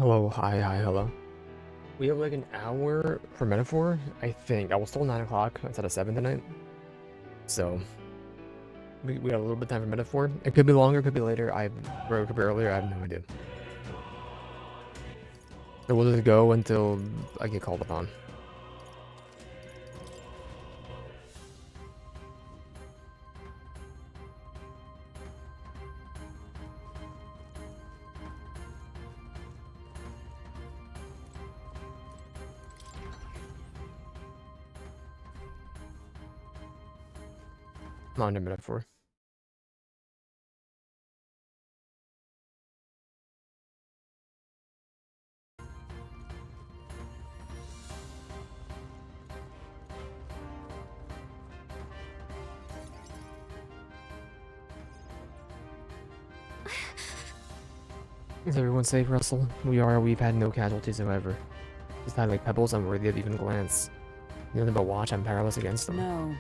Hello, hi, hello. We have like an hour for Metaphor, I think. I was told 9 o'clock instead of 7 tonight. So, we got a little bit of time for Metaphor. It could be longer, it could be later. Or it could be earlier, I have no idea. So we'll just go until I get called upon. I'm on to Metaphor. Is everyone safe, Russell? We've had no casualties, however. Just had like pebbles unworthy of even glance. Nothing but watch, I'm powerless against them. No.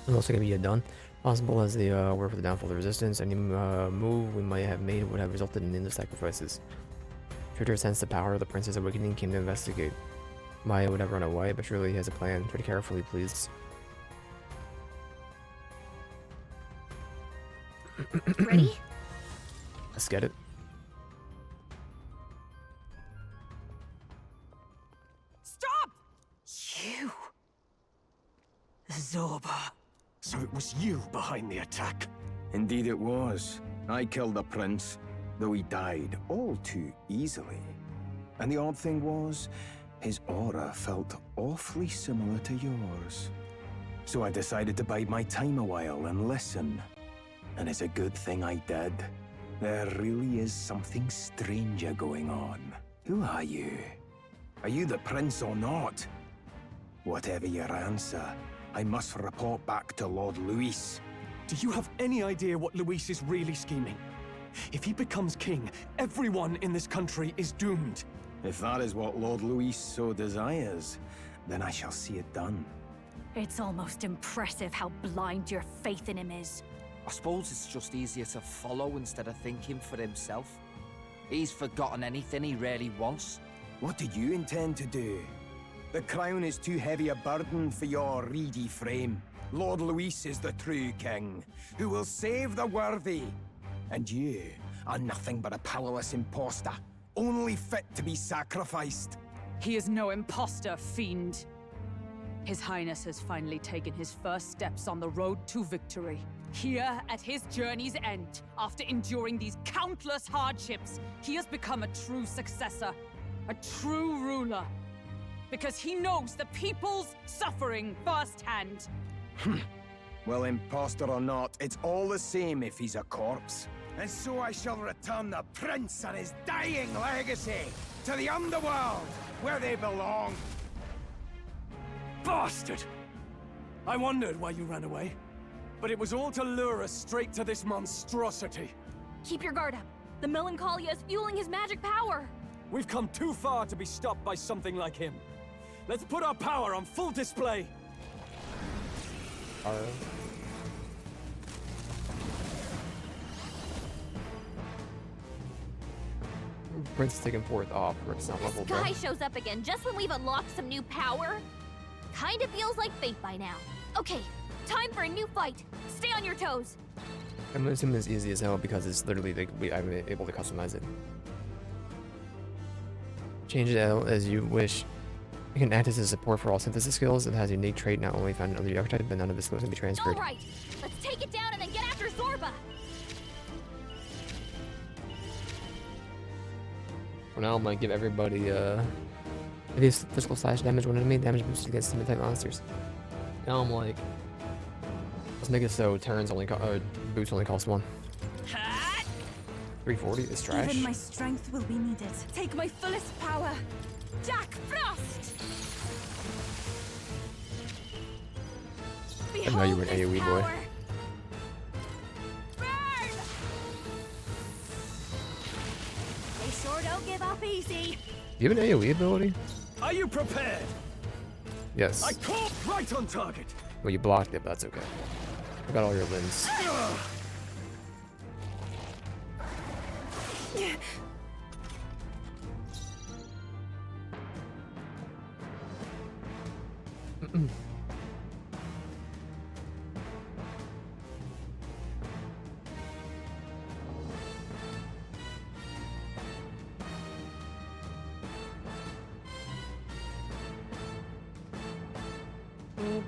I'm also gonna be done. Possible as they were for the downfall of the resistance, any move we might have made would have resulted in endless sacrifices. Traitor sensed the power of the Prince's awakening, came to investigate. Maya would have run away, but surely he has a plan. Tread carefully, please. Ready? Let's get it. Stop! You! Zorba. So it was you behind the attack? Indeed it was. I killed the prince, though he died all too easily. And the odd thing was, his aura felt awfully similar to yours. So I decided to bide my time a while and listen. And it's a good thing I did. There really is something stranger going on. Who are you? Are you the prince or not? Whatever your answer, I must report back to Lord Luis. Do you have any idea what Luis is really scheming? If he becomes king, everyone in this country is doomed. If that is what Lord Luis so desires, then I shall see it done. It's almost impressive how blind your faith in him is. I suppose it's just easier to follow instead of thinking for himself. He's forgotten anything he really wants. What do you intend to do? The crown is too heavy a burden for your reedy frame. Lord Luis is the true king, who will save the worthy. And you are nothing but a powerless impostor, only fit to be sacrificed. He is no imposter, fiend. His Highness has finally taken his first steps on the road to victory. Here, at his journey's end, after enduring these countless hardships, he has become a true successor, a true ruler. Because he knows the people's suffering firsthand. Well, impostor or not, it's all the same if he's a corpse. And so I shall return the prince and his dying legacy to the underworld, where they belong. Bastard! I wondered why you ran away, but it was all to lure us straight to this monstrosity. Keep your guard up. The Melancholia is fueling his magic power. We've come too far to be stopped by something like him. Let's put our power on full display. Alright. Prince is taking 4th off. Rick's not level, bro. Guy shows up again just when we've unlocked some new power. Kinda feels like fate by now. Okay, time for a new fight. Stay on your toes. I'm assuming it's easy as hell because it's literally like I'm able to customize it. Change it out as you wish. You can act as a support for all synthesis skills. It has a unique trait not only found in other archetypes, but none of the skills can be transferred. Alright, let's take it down and then get after Zorba. For now, I'm gonna give everybody it is physical slash damage when enemy damage boosted against similar type monsters. Now I'm like, let's make it so turns only boots only cost 1. 340 is trash. Even my strength will be needed. Take my fullest power. Jack Frost! I know you were an AoE boy. Burn! They sure don't give up easy. Do you have an AoE ability? Are you prepared? Yes. I caught right on target. Well, you blocked it, but that's okay. I got all your limbs.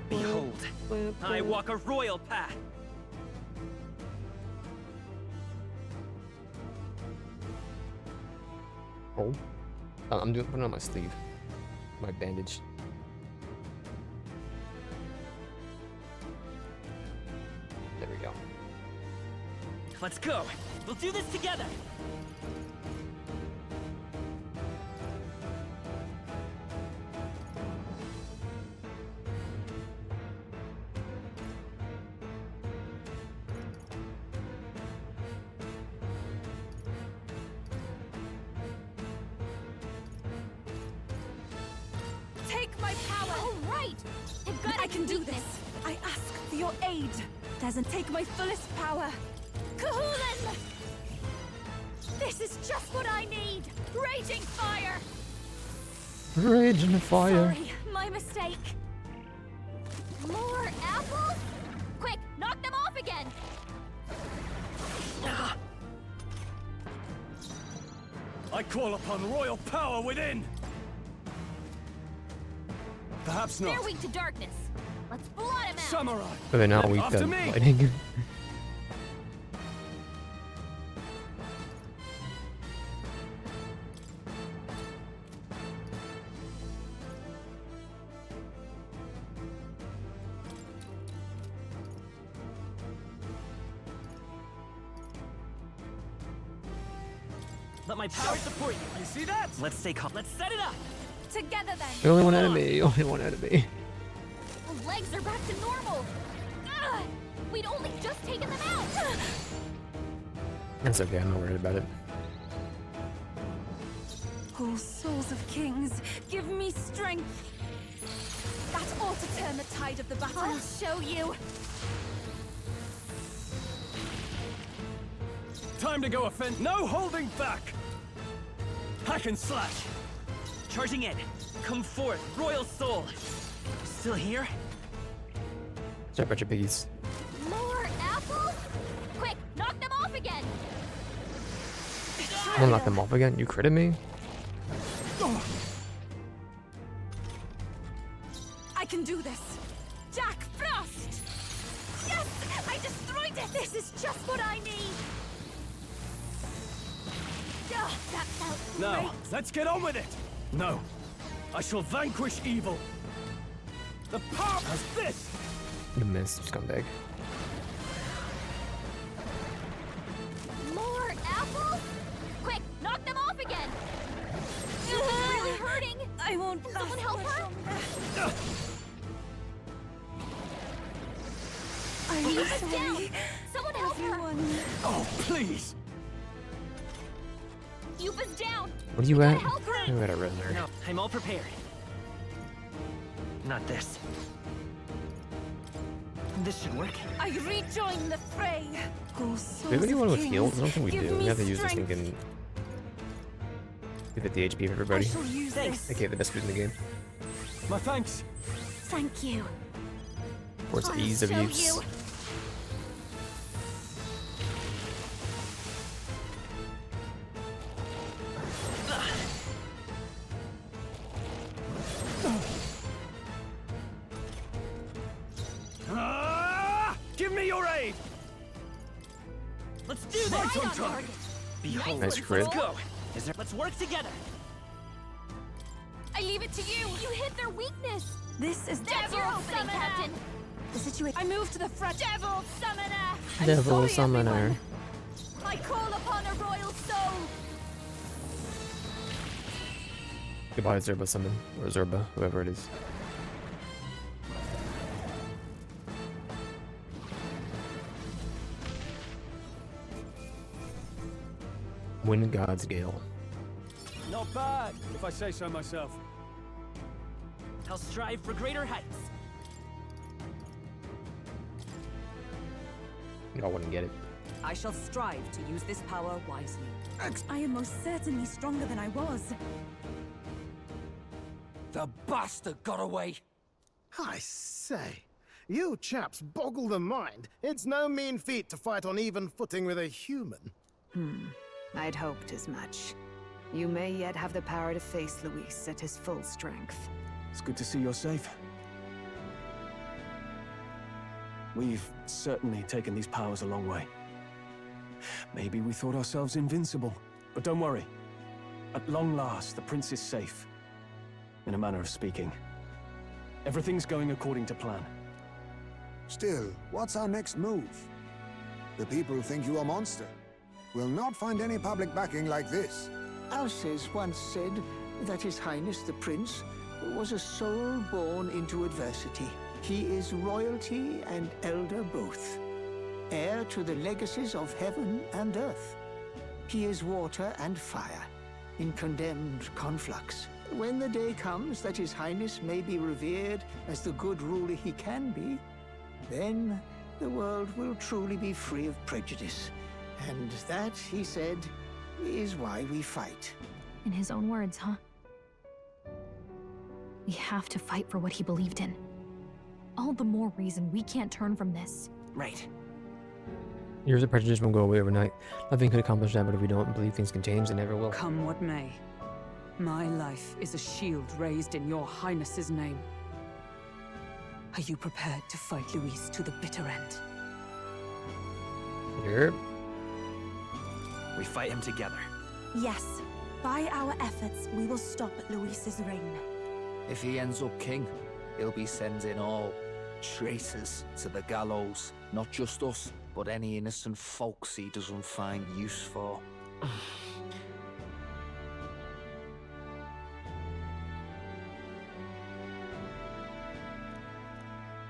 Behold, I walk a royal path. Oh, I'm doing putting on my sleeve, my bandage. There we go. Let's go. We'll do this together. Take my power! All right! I've got I can do this! I ask for your aid! Doesn't take my fullest power! Kahulin! This is just what I need! Raging fire! Rage and fire. Sorry, my mistake. More apples? Quick, knock them off again! I call upon royal power within! Perhaps not. They're weak to darkness. Let's blot him out! Samurai! But they're not weak After to me. lighting. Let my power support you. You see that? Let's stay calm. Let's set it up. Together then! Only one enemy. Only one enemy. The legs are back to normal! Ugh! We'd only just taken them out! That's okay. I'm not worried about it. Oh, souls of kings, give me strength! That ought to turn the tide of the battle! I'll show you! Time to go offend. No holding back! Hack and slash! Charging in. Come forth, royal soul. Still here? Sorry about your piggies. More apples? Quick, knock them off again! I'll knock them off again. You critted me? I can do this! Jack Frost! Yes! I destroyed it! This is just what I need! Ugh, that felt Now, great! let's get on with it! No. I shall vanquish evil. The power has this! You missed, scumbag. More apples? Quick, knock them off again! This is really hurting! I won't Can someone last help much her? longer. I'm Eva's down! sorry, Someone help her! everyone. Oh, please! Yuba's down! What are you at? help her. I'm at a Riddler. No, I'm all prepared. Not this. This should work. I rejoin the fray. Oh, Do we souls have anyone of with kings, heals? I don't think we give do. We me have to use this strength. thing and give it the HP of I everybody. shall use Thanks. this. Okay, the best food in the game. My thanks. Thank you. For its I'll ease of show use. you. Give me your aid! Let's do this. Right on Right on target! target. Behold. Nice crit. Let's go. Let's work together. I leave it to you. You hit their weakness. This is That's your opening, Captain. The situation. I move to the front. Devil Summoner. I'm Devil sorry, Summoner. everyone. I call upon a royal soul. Goodbye, Zerba summon. Or Zerba, whoever it is. Wind God's Gale. Not bad, if I say so myself. I'll strive for greater heights. Y'all wouldn't get it. I shall strive to use this power wisely. I am most certainly stronger than I was. The bastard got away. I say, you chaps boggle the mind. It's no mean feat to fight on even footing with a human. I'd hoped as much. You may yet have the power to face Luis at his full strength. It's good to see you're safe. We've certainly taken these powers a long way. Maybe we thought ourselves invincible, but don't worry. At long last, the prince is safe. In a manner of speaking. Everything's going according to plan. Still, what's our next move? The people think you a monster. We'll not find any public backing like this. Alces once said that His Highness the Prince was a soul born into adversity. He is royalty and elder both, heir to the legacies of heaven and earth. He is water and fire, in condemned conflux. When the day comes that His Highness may be revered as the good ruler he can be, then the world will truly be free of prejudice. And that, he said, is why we fight. In his own words, huh? We have to fight for what he believed in. All the more reason we can't turn from this. Right. Years of prejudice won't go away overnight. Nothing could accomplish that, but if we don't believe things can change, they never will. Come what may. My life is a shield raised in your highness's name. Are you prepared to fight Luis to the bitter end? Yep. We fight him together. Yes. By our efforts, we will stop Luis's reign. If he ends up king, he'll be sending all traitors to the gallows. Not just us, but any innocent folks he doesn't find use for.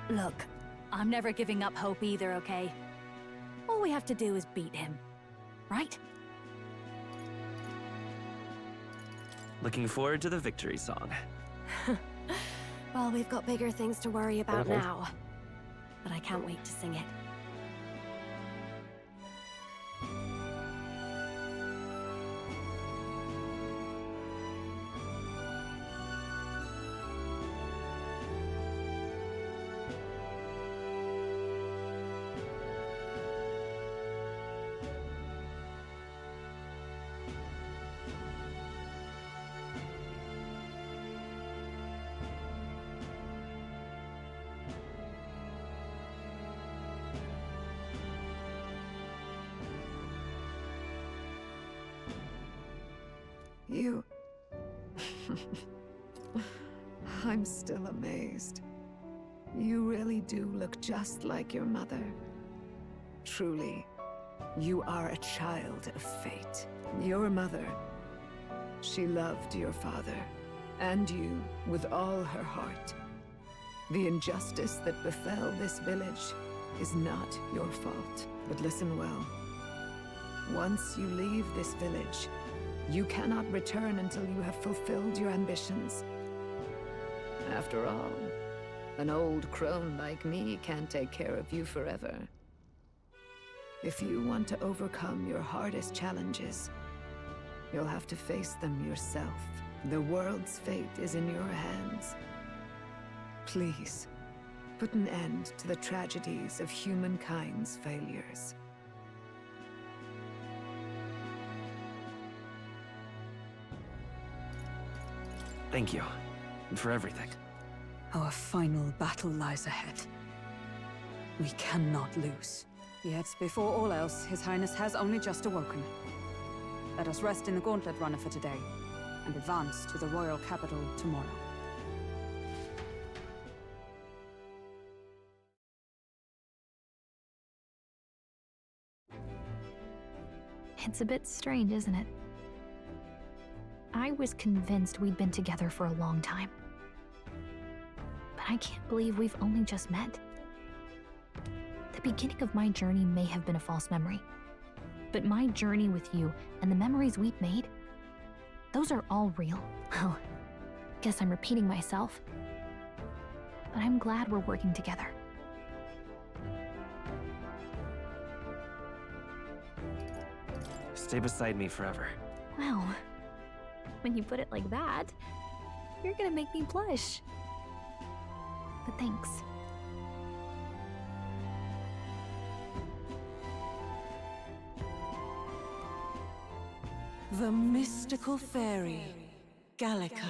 Look, I'm never giving up hope either, okay? All we have to do is beat him, right? Looking forward to the victory song. Well, we've got bigger things to worry about now. But I can't wait to sing it. You... I'm still amazed. You really do look just like your mother. Truly, you are a child of fate. Your mother, she loved your father, and you with all her heart. The injustice that befell this village is not your fault. But listen well. Once you leave this village, you cannot return until you have fulfilled your ambitions. After all, an old crone like me can't take care of you forever. If you want to overcome your hardest challenges, you'll have to face them yourself. The world's fate is in your hands. Please, put an end to the tragedies of humankind's failures. Thank you. And for everything. Our final battle lies ahead. We cannot lose. Yet, before all else, His Highness has only just awoken. Let us rest in the gauntlet runner for today, and advance to the royal capital tomorrow. It's a bit strange, isn't it? I was convinced we'd been together for a long time. But I can't believe we've only just met. The beginning of my journey may have been a false memory. But my journey with you and the memories we've made, those are all real. Well, guess I'm repeating myself. But I'm glad we're working together. Stay beside me forever. Well, when you put it like that, you're gonna make me blush. but thanks. The mystical fairy, Gallica.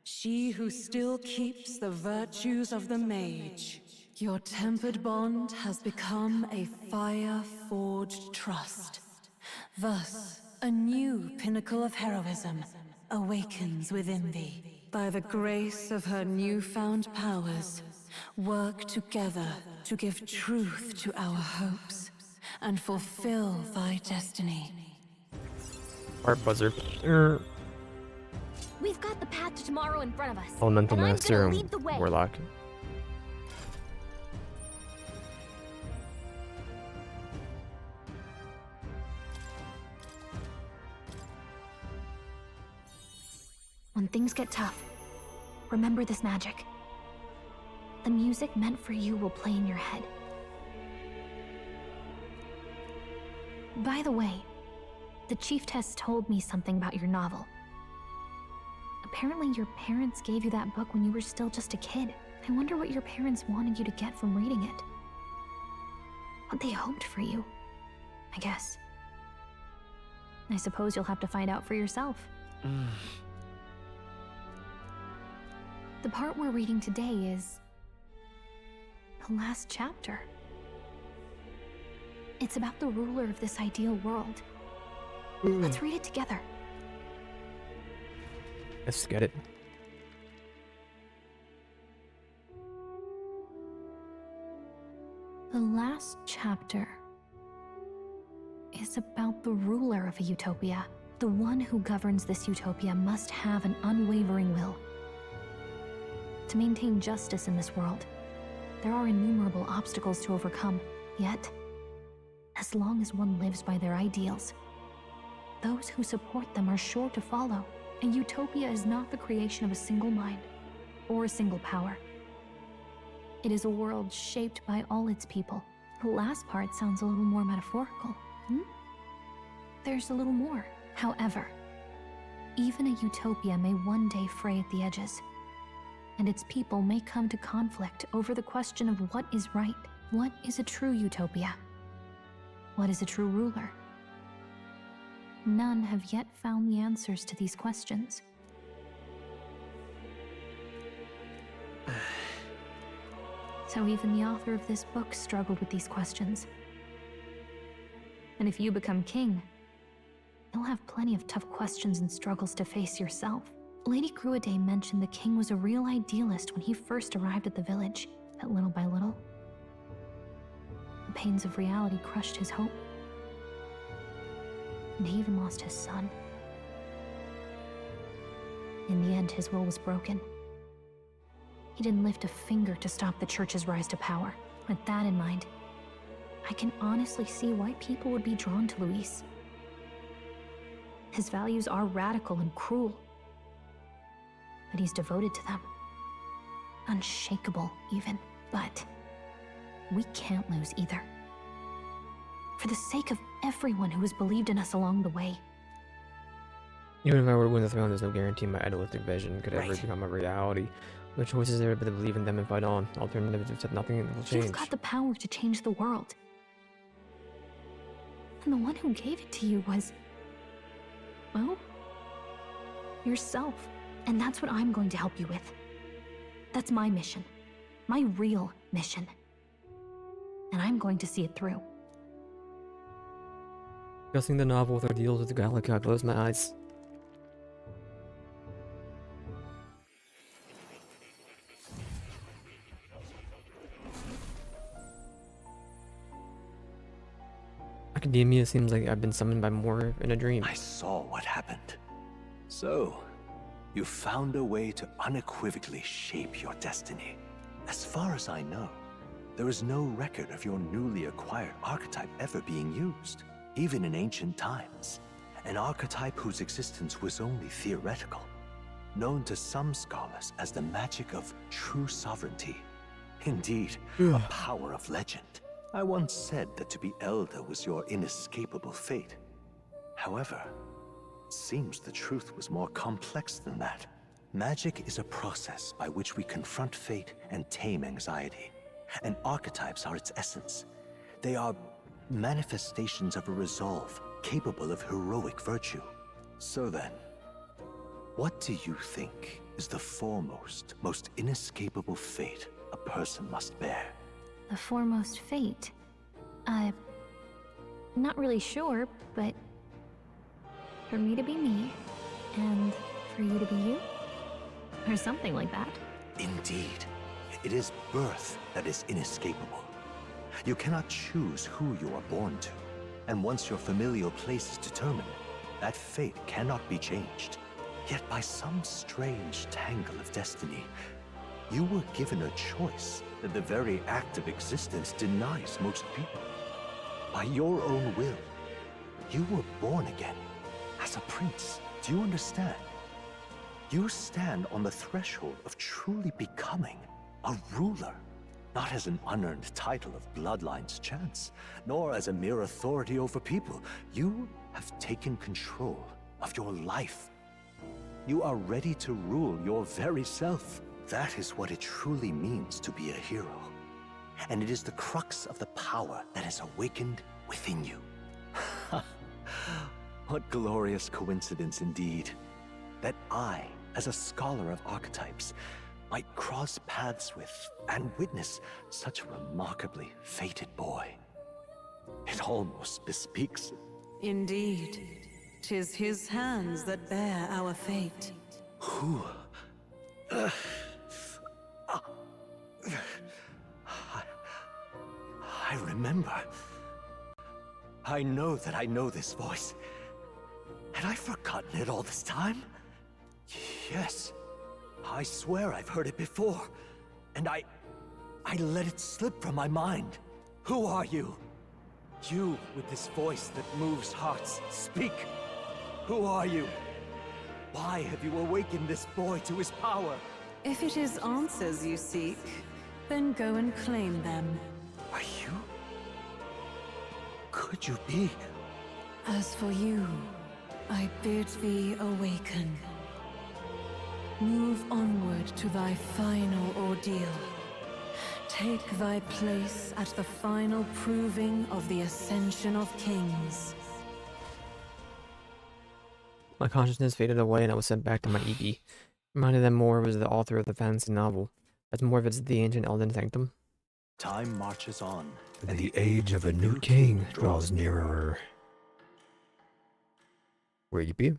She who still keeps the virtues of the mage. Your tempered bond has become a fire-forged trust. Thus, a new pinnacle of heroism awakens within thee. By the grace of her newfound powers, work together to give truth to our hopes and fulfill thy destiny. Art buzzer. We've got the path to tomorrow in front of us. Elemental and I'm Master gonna lead the way. Warlock. When things get tough, remember this magic. The music meant for you will play in your head. By the way, the chiefess told me something about your novel. Apparently your parents gave you that book when you were still just a kid. I wonder what your parents wanted you to get from reading it. What they hoped for you, I guess. I suppose you'll have to find out for yourself. The part we're reading today is the last chapter. It's about the ruler of this ideal world. Let's read it together. Let's get it. The last chapter is about the ruler of a utopia. The one who governs this utopia must have an unwavering will. To maintain justice in this world, there are innumerable obstacles to overcome. Yet, as long as one lives by their ideals, those who support them are sure to follow. A utopia is not the creation of a single mind or a single power. It is a world shaped by all its people. The last part sounds a little more metaphorical. There's a little more. However, even a utopia may one day fray at the edges, and its people may come to conflict over the question of what is right. What is a true utopia? What is a true ruler? None have yet found the answers to these questions. So even the author of this book struggled with these questions. And if you become king, you'll have plenty of tough questions and struggles to face yourself. Lady Gruaday mentioned the king was a real idealist when he first arrived at the village, but little by little, the pains of reality crushed his hope. And he even lost his son. In the end, his will was broken. He didn't lift a finger to stop the church's rise to power. With that in mind, I can honestly see why people would be drawn to Luis. His values are radical and cruel, but he's devoted to them. Unshakable, even. But we can't lose either. For the sake of everyone who has believed in us along the way. Even if I were to win the throne, there's no guarantee my idealistic vision could ever become a reality. No choice is there but to believe in them and fight on. Alternatives have nothing will change. You've got the power to change the world. And the one who gave it to you was, well, yourself. And that's what I'm going to help you with. That's my mission. My real mission. And I'm going to see it through. Discussing the novel with our deals with the Gallica, I closed my eyes. Academia seems like I've been summoned by more in a dream. I saw what happened. So, you found a way to unequivocally shape your destiny. As far as I know, there is no record of your newly acquired archetype ever being used, even in ancient times. An archetype whose existence was only theoretical, known to some scholars as the magic of true sovereignty. Indeed, a power of legend. I once said that to be Elder was your inescapable fate. However, it seems the truth was more complex than that. Magic is a process by which we confront fate and tame anxiety. And archetypes are its essence. They are manifestations of a resolve capable of heroic virtue. So then, what do you think is the foremost, most inescapable fate a person must bear? The foremost fate? Not really sure, but for me to be me, and for you to be you? Or something like that. Indeed. It is birth that is inescapable. You cannot choose who you are born to. And once your familial place is determined, that fate cannot be changed. Yet by some strange tangle of destiny, you were given a choice that the very act of existence denies most people. By your own will, you were born again as a prince. Do you understand? You stand on the threshold of truly becoming a ruler, not as an unearned title of bloodline's chance, nor as a mere authority over people. You have taken control of your life. You are ready to rule your very self. That is what it truly means to be a hero. And it is the crux of the power that is awakened within you. What glorious coincidence indeed, that I, as a scholar of archetypes, might cross paths with and witness such a remarkably fated boy. It almost bespeaks it. Indeed. 'Tis his hands that bear our fate. Who? I remember. I know that I know this voice. Had I forgotten it all this time? Yes. I swear I've heard it before. And I let it slip from my mind. Who are you? You with this voice that moves hearts. Speak. Who are you? Why have you awakened this boy to his power? If it is answers you seek, then go and claim them. Are you? Could you be? As for you, I bid thee awaken. Move onward to thy final ordeal. Take thy place at the final proving of the ascension of kings. My consciousness faded away and I was sent back to my EB. Reminded them more was the author of the fantasy novel. As more visits the ancient Elden sanctum. Time marches on, And the age of a new king draws nearer. Where you be?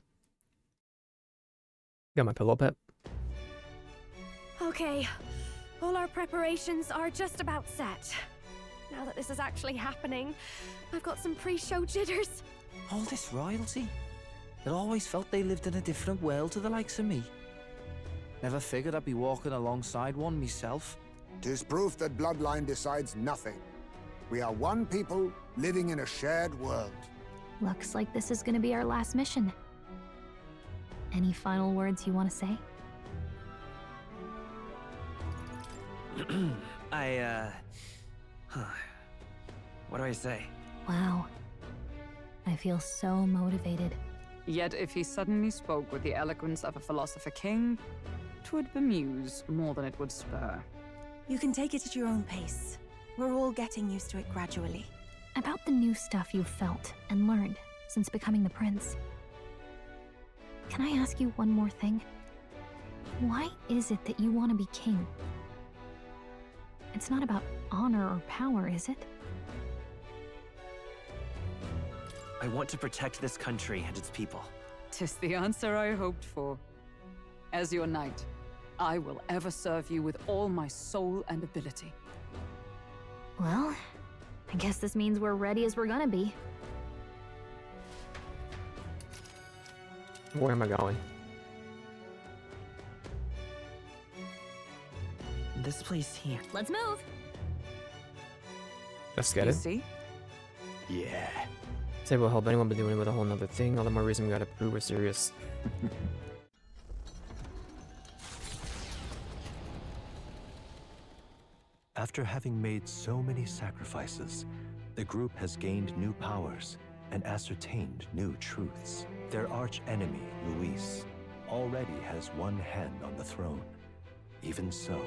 Got my pillow pet. Okay, all our preparations are just about set. Now that this is actually happening, I've got some pre-show jitters. All this royalty? It always felt they lived in a different world to the likes of me. Never figured I'd be walking alongside one myself. 'Tis proof that bloodline decides nothing. We are one people living in a shared world. Looks like this is gonna be our last mission. Any final words you want to say? What do I say? Wow. I feel so motivated. Yet if he suddenly spoke with the eloquence of a philosopher king, 'twould bemuse more than it would spur. You can take it at your own pace. We're all getting used to it gradually. About the new stuff you've felt and learned since becoming the prince. Can I ask you one more thing? Why is it that you want to be king? It's not about honor or power, is it? I want to protect this country and its people. 'Tis the answer I hoped for. As your knight, I will ever serve you with all my soul and ability. Well, I guess this means we're ready as we're gonna be. Where am I going? This place here. Let's move! Let's get You it. see? Yeah. Say we'll help anyone, but doing it with a whole nother thing. All the more reason we gotta prove we're serious. After having made so many sacrifices, the group has gained new powers and ascertained new truths. Their arch-enemy, Luis, already has one hand on the throne. Even so,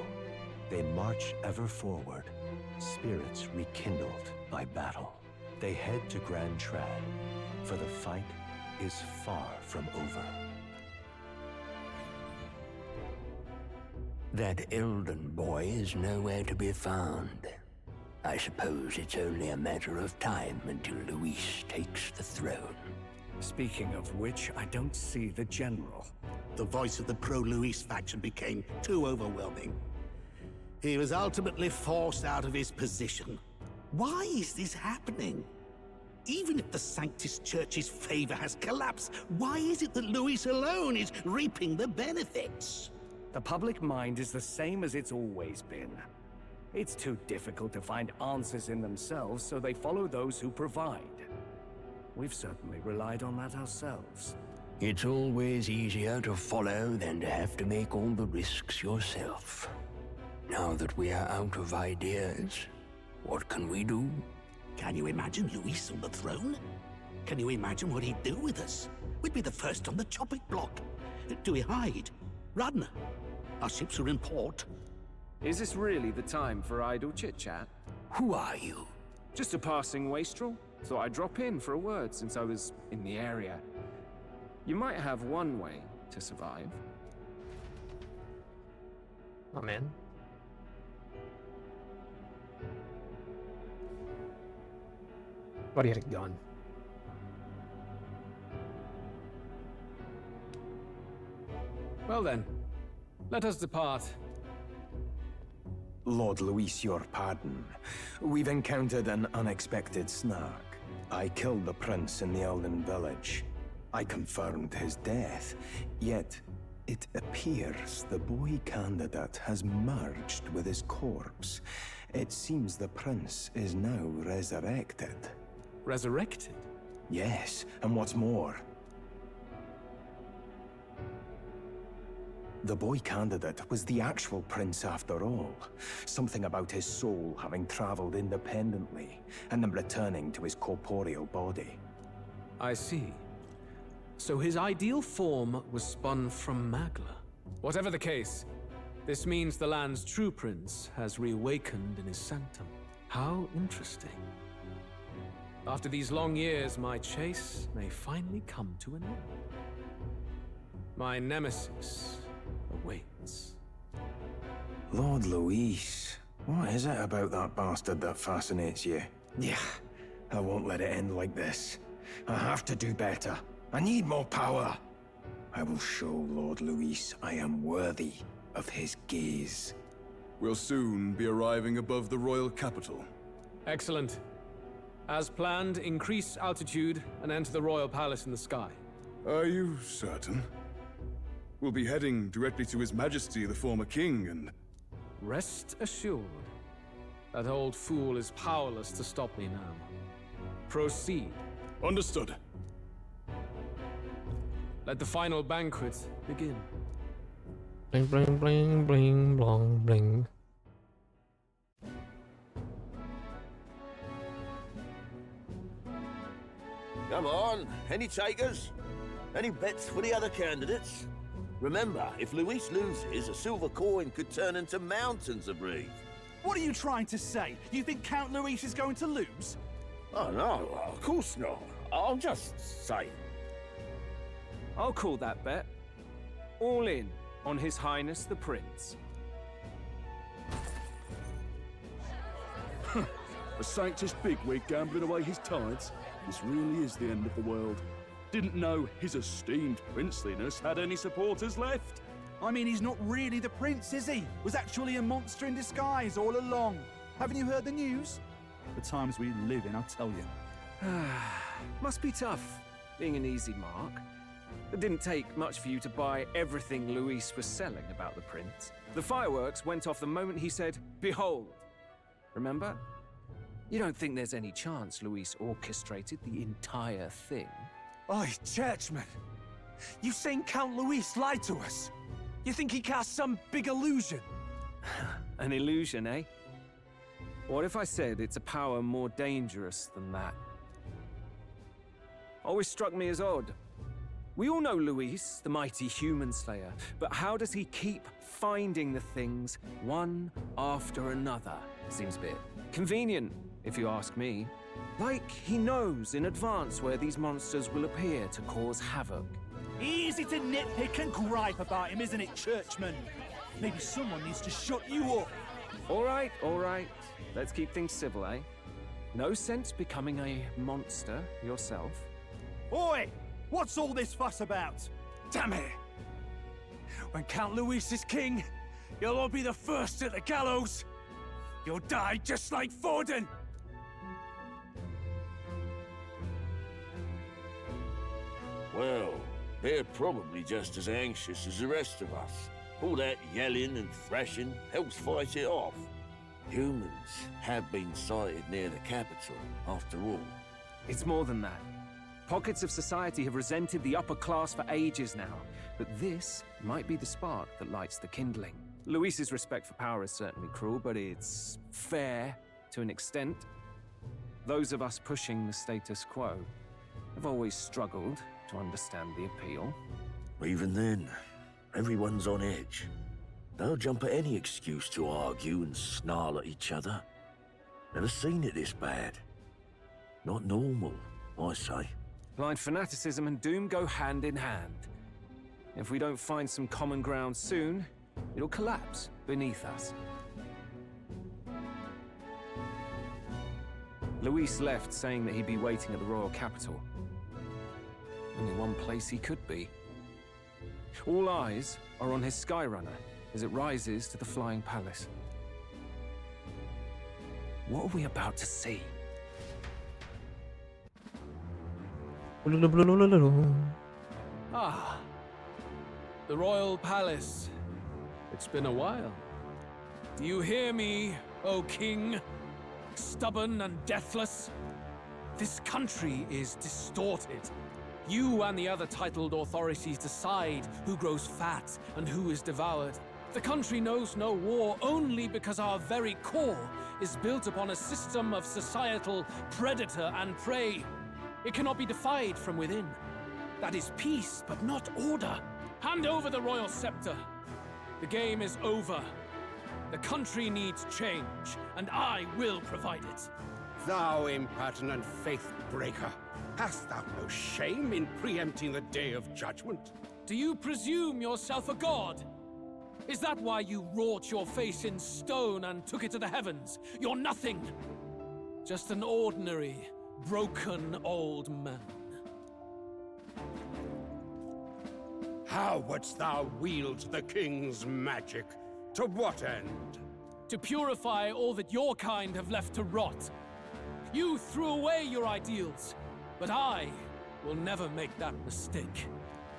they march ever forward, spirits rekindled by battle. They head to Grand Trad, for the fight is far from over. That Elden boy is nowhere to be found. I suppose it's only a matter of time until Luis takes the throne. Speaking of which, I don't see the general. The voice of the pro-Luis faction became too overwhelming. He was ultimately forced out of his position. Why is this happening? Even if the Sanctus Church's favor has collapsed, why is it that Luis alone is reaping the benefits? The public mind is the same as it's always been. It's too difficult to find answers in themselves, so they follow those who provide. We've certainly relied on that ourselves. It's always easier to follow than to have to make all the risks yourself. Now that we are out of ideas, what can we do? Can you imagine Luis on the throne? Can you imagine what he'd do with us? We'd be the first on the chopping block. Do we hide? Run? Our ships are in port. Is this really the time for idle chit-chat? Who are you? Just a passing wastrel. Thought I'd drop in for a word since I was in the area. You might have one way to survive. Oh man. But he had a gun. Well then, let us depart. Lord Luis, your pardon. We've encountered an unexpected snag. I killed the prince in the Elden village. I confirmed his death, yet it appears the boy candidate has merged with his corpse. It seems the prince is now resurrected. Resurrected? Yes, and what's more, the boy candidate was the actual prince after all. Something about his soul having traveled independently, and then returning to his corporeal body. I see. So his ideal form was spun from Magla. Whatever the case, this means the land's true prince has reawakened in his sanctum. How interesting. After these long years, my chase may finally come to an end. My nemesis awaits. Lord Luis, what is it about that bastard that fascinates you? Yeah, I won't let it end like this. I have to do better. I need more power. I will show Lord Luis I am worthy of his gaze. We'll soon be arriving above the royal capital. Excellent. As planned, increase altitude and enter the royal palace in the sky. Are you certain? We'll be heading directly to His Majesty, the former king, and... Rest assured, that old fool is powerless to stop me now. Proceed. Understood. Let the final banquet begin. Bling, bling, bling, bling, blong, bling. Come on, any takers? Any bets for the other candidates? Remember, if Luis loses, a silver coin could turn into mountains of breeze. What are you trying to say? You think Count Luis is going to lose? Oh no, of course not. I'm just saying. I'll call that bet. All in on His Highness the Prince. A Sanctus bigwig gambling away his tides? This really is the end of the world. Didn't know his esteemed princeliness had any supporters left. I mean, he's not really the prince, is he? Was actually a monster in disguise all along. Haven't you heard the news? The times we live in, I'll tell you. Must be tough, being an easy mark. It didn't take much for you to buy everything Luis was selling about the prince. The fireworks went off the moment he said, "Behold." Remember? You don't think there's any chance Luis orchestrated the entire thing? Oi, churchman! You saying Count Luis lied to us? You think he cast some big illusion? An illusion, eh? What if I said it's a power more dangerous than that? Always struck me as odd. We all know Luis, the mighty human slayer, but how does he keep finding the things one after another? Seems a bit convenient, if you ask me. Like he knows in advance where these monsters will appear to cause havoc. Easy to nitpick and gripe about him, isn't it, Churchman? Maybe someone needs to shut you up. All right. Let's keep things civil, eh? No sense becoming a monster yourself. Oi! What's all this fuss about? Damn it! When Count Luis is king, you'll all be the first at the gallows. You'll die just like Forden. Well, they're probably just as anxious as the rest of us. All that yelling and thrashing helps fight it off. Humans have been sighted near the capital, after all. It's more than that. Pockets of society have resented the upper class for ages now, but this might be the spark that lights the kindling. Luis's respect for power is certainly cruel, but it's fair to an extent. Those of us pushing the status quo have always struggled to understand the appeal. Even then, everyone's on edge. They'll jump at any excuse to argue and snarl at each other. Never seen it this bad. Not normal, I say. Blind fanaticism and doom go hand in hand. If we don't find some common ground soon, it'll collapse beneath us. Luis left saying that he'd be waiting at the royal capital. Only one place he could be. All eyes are on his Skyrunner as it rises to the flying palace. What are we about to see? Ah, the royal palace. It's been a while. Do you hear me, O king? Stubborn and deathless? This country is distorted. You and the other titled authorities decide who grows fat and who is devoured. The country knows no war only because our very core is built upon a system of societal predator and prey. It cannot be defied from within. That is peace, but not order. Hand over the royal scepter. The game is over. The country needs change, and I will provide it. Thou impertinent faith breaker, hast thou no shame in preempting the day of judgment? Do you presume yourself a god? Is that why you wrought your face in stone and took it to the heavens? You're nothing. Just an ordinary, broken old man. How wouldst thou wield the king's magic? To what end? To purify all that your kind have left to rot. You threw away your ideals, but I will never make that mistake.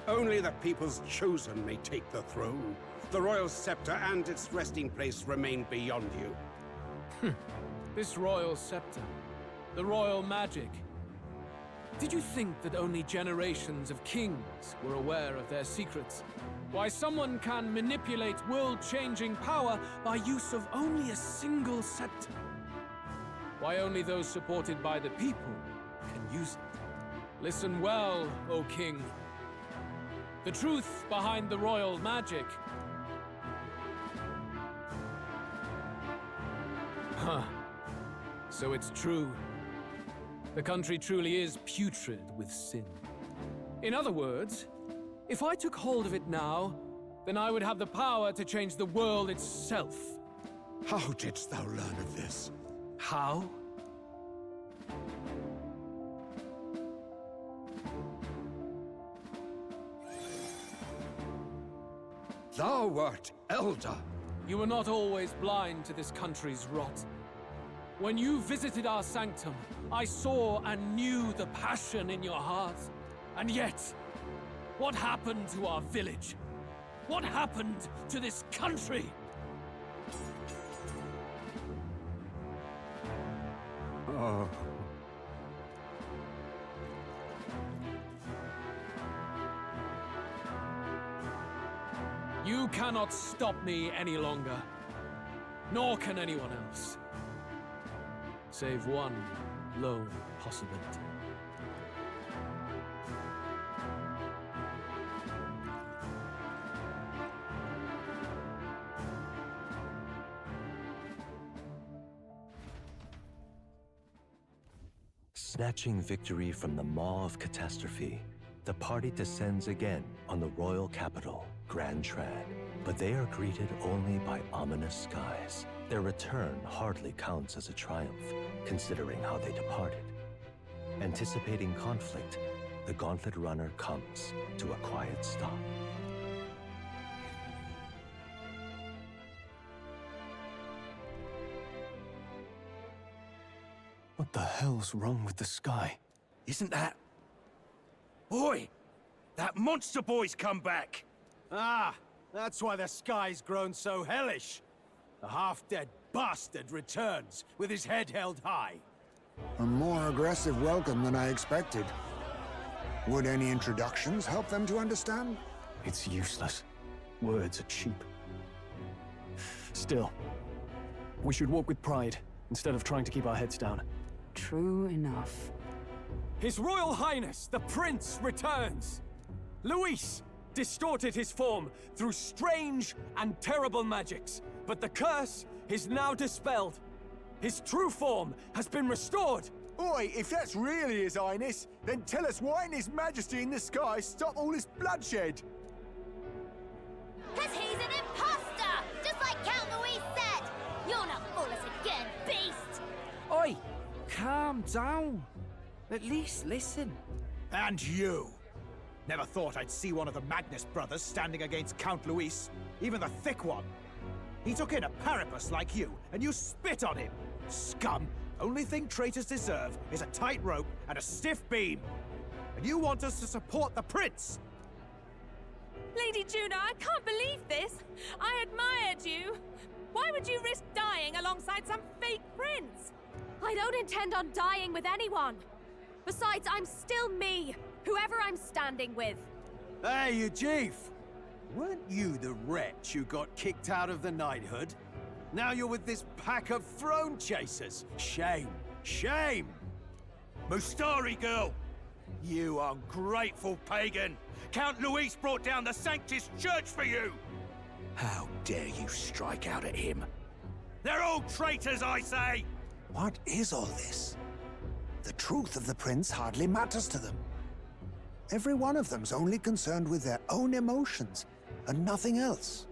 Only the people's chosen may take the throne. The royal scepter and its resting place remain beyond you. This royal scepter, the royal magic. Did you think that only generations of kings were aware of their secrets? Why someone can manipulate world-changing power by use of only a single scepter? Why only those supported by the people can use it? Listen well, O king. The truth behind the royal magic. Huh. So it's true. The country truly is putrid with sin. In other words, if I took hold of it now, then I would have the power to change the world itself. How didst thou learn of this? How? Thou wert elder. You were not always blind to this country's rot. When you visited our sanctum, I saw and knew the passion in your heart. And yet, what happened to our village? What happened to this country? Oh. You cannot stop me any longer. Nor can anyone else. Save one lone possibility. Snatching victory from the maw of catastrophe, the party descends again on the royal capital, Grand Trad. But they are greeted only by ominous skies. Their return hardly counts as a triumph, considering how they departed. Anticipating conflict, the Gauntlet Runner comes to a quiet stop. What the hell's wrong with the sky? Isn't that... Oi! That monster boy's come back! Ah, that's why the sky's grown so hellish. The half-dead bastard returns with his head held high. A more aggressive welcome than I expected. Would any introductions help them to understand? It's useless. Words are cheap. Still, we should walk with pride instead of trying to keep our heads down. True enough. His Royal Highness, the Prince, returns! Luis distorted his form through strange and terrible magics, but the curse is now dispelled. His true form has been restored! Oi, if that's really His Highness, then tell us why in His Majesty in the sky stop all this bloodshed? 'Cause he's an imposter! Just like Count Louis said! You'll not fool us again, beast! Oi! Calm down. At least listen. And you! Never thought I'd see one of the Magnus brothers standing against Count Luis, even the thick one. He took in a Paripus like you, and you spit on him! Scum! Only thing traitors deserve is a tight rope and a stiff beam. And you want us to support the prince? Lady Juna, I can't believe this! I admired you! Why would you risk dying alongside some fake prince? I don't intend on dying with anyone! Besides, I'm still me, whoever I'm standing with. Hey, you chief! Weren't you the wretch who got kicked out of the knighthood? Now you're with this pack of throne chasers. Shame! Shame! Mustari girl! You ungrateful pagan! Count Luis brought down the Sanctus Church for you! How dare you strike out at him? They're all traitors, I say! What is all this? The truth of the prince hardly matters to them. Every one of them's only concerned with their own emotions, and nothing else.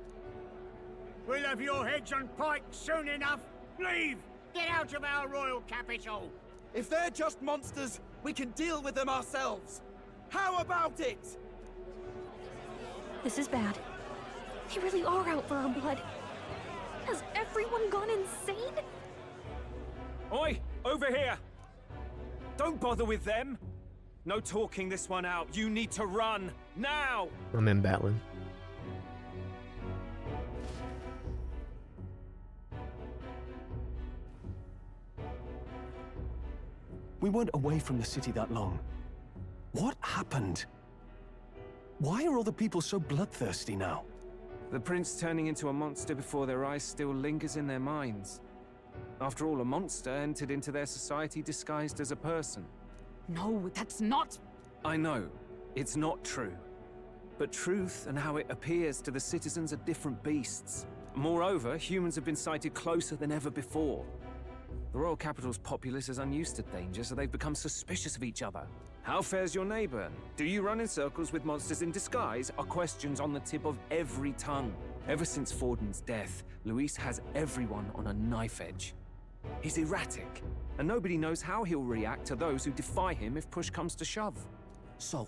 We'll have your heads on pike soon enough. Leave! Get out of our royal capital! If they're just monsters, we can deal with them ourselves. How about it? This is bad. They really are out for our blood. Has everyone gone insane? Oi! Over here! Don't bother with them! No talking this one out. You need to run! Now! I'm in battling. We weren't away from the city that long. What happened? Why are all the people so bloodthirsty now? The prince turning into a monster before their eyes still lingers in their minds. After all, a monster entered into their society disguised as a person. No, that's not... I know, it's not true. But truth and how it appears to the citizens are different beasts. Moreover, humans have been sighted closer than ever before. The royal capital's populace is unused to danger, so they've become suspicious of each other. How fares your neighbor? Do you run in circles with monsters in disguise? Are questions on the tip of every tongue. Ever since Forden's death, Luis has everyone on a knife edge. He's erratic, and nobody knows how he'll react to those who defy him if push comes to shove. So,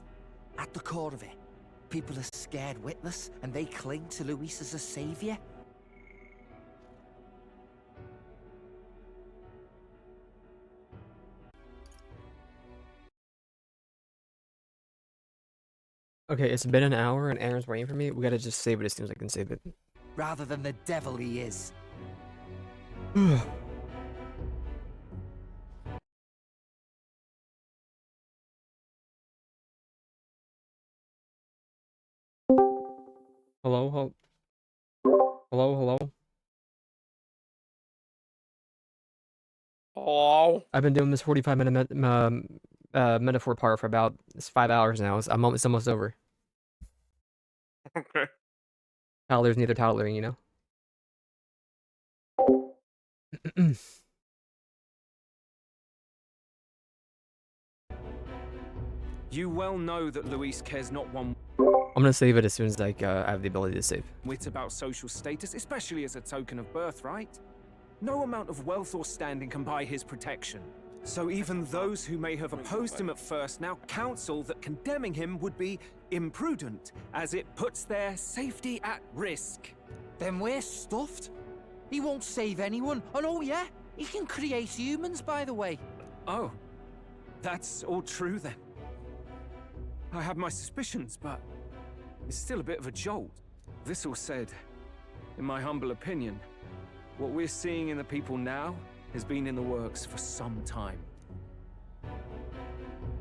at the core of it, people are scared witless, and they cling to Luis as a savior? Okay, it's been an hour and Aaron's waiting for me. We gotta just save it as soon as I can save it. Rather than the devil he is. Hello? Hello? Oh. I've been doing this 45-minute metaphor part for about 5 hours now. It's almost over. Okay. Toddlers need their toddlering, you know? You well know that Luis cares not one I'm gonna save it as soon as I have the ability to save. whit about social status, especially as a token of birthright. No amount of wealth or standing can buy his protection. So even those who may have opposed him at first now counsel that condemning him would be imprudent, as it puts their safety at risk. Then we're stuffed. He won't save anyone. And oh yeah, he can create humans, by the way. Oh, that's all true then. I have my suspicions, but it's still a bit of a jolt. This all said, in my humble opinion, what we're seeing in the people now has been in the works for some time.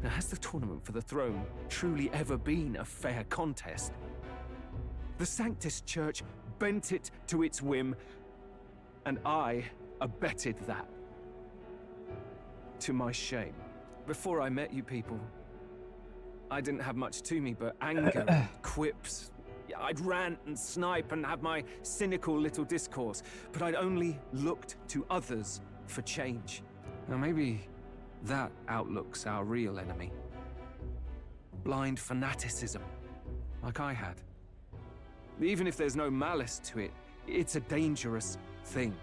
Now, has the tournament for the throne truly ever been a fair contest? The Sanctus Church bent it to its whim, and I abetted that. To my shame. Before I met you people, I didn't have much to me but anger and quips. I'd rant and snipe and have my cynical little discourse, but I'd only looked to others for change. Now maybe that outlook's our real enemy. Blind fanaticism, like I had. Even if there's no malice to it, it's a dangerous thing.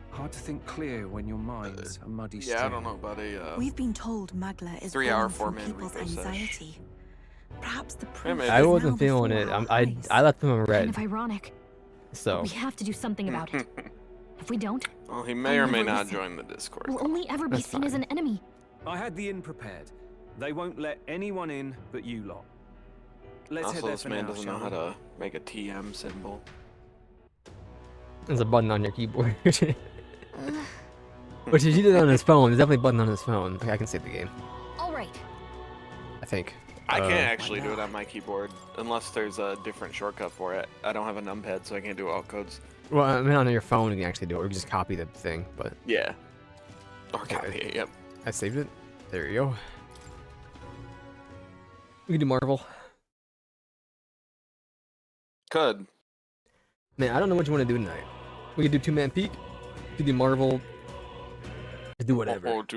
Hard to think clear when your mind's a muddy stream. Yeah, I don't know about a We've been told Magla is 3-hour born from four-man people's replay sesh. anxiety. Perhaps the prince I is wasn't now feeling before it. our I eyes. left them on Kind red. of ironic. So We have to do something about it. If we don't, Well, he may I'll or may never not listen. join the Discord. we'll only ever be That's seen as fine. an enemy. I had the inn prepared. They won't let anyone in but you lot. Let's head Also, there this for man now, doesn't know shall how we? to make a TM symbol. there's a button on your keyboard. Which if he did it on his phone, there's definitely a button on his phone. I can save the game. All right. I think. I can't actually do it on my keyboard unless there's a different shortcut for it. I don't have a numpad, so I can't do alt codes. Well, I mean, on your phone you can actually do it, or you can just copy the thing. But Yeah. Or copy it, yep. I saved it. There you go. We can do Marvel. Could. Man, I don't know what you want to do tonight. We could do 2-man peak. We could do Marvel. Just do whatever. Or